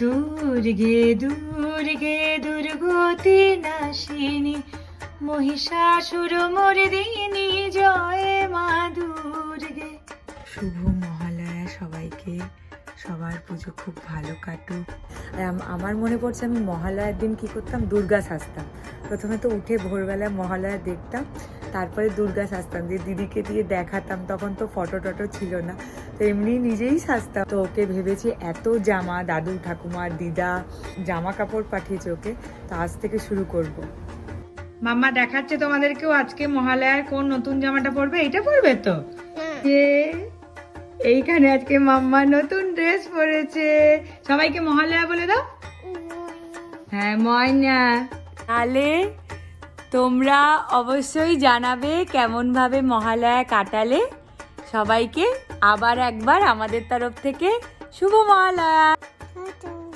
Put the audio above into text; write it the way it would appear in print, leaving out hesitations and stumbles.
দুর্গে দুর্গে দুর্গতি নাশিনী মহিষাসুর মর্দিনী জয় মা দুর্গে। শুভ মহালয়া সবাইকে, সবার পুজো খুব ভালো কাটুক। আর আমার মনে পড়ছে আমি মহালয়ার দিন কি করতাম, দুর্গা সাজতাম। প্রথমে তো উঠে ভোরবেলা মহালয়া দেখতাম, তারপরে দুর্গা সাজতাম, যে দিদিকে দিয়ে দেখাতাম। তখন তো ফটো টটো ছিল না, তো এমনি নিজেই সাজতাম। তো ওকে ভেবেছি এত জামা, দাদু ঠাকুমা দিদা জামা কাপড় পাঠিয়েছে ওকে, তো আজ থেকে শুরু করব। মাম্মা দেখাচ্ছে তোমাদেরকেও আজকে মহালয়ার কোন নতুন জামাটা পরবে। এইটা পরবে তো, এইখানে আজকে মাম্মা নতুন ড্রেস পরেছে। সবাইকে মহালয়া বলে দাও। হ্যাঁ ময়না। তাহলে তোমরা অবশ্যই জানাবে কেমন ভাবে মহালয়া কাটালে। সবাইকে আবার একবার আমাদের তরফ থেকে শুভ মহালয়া।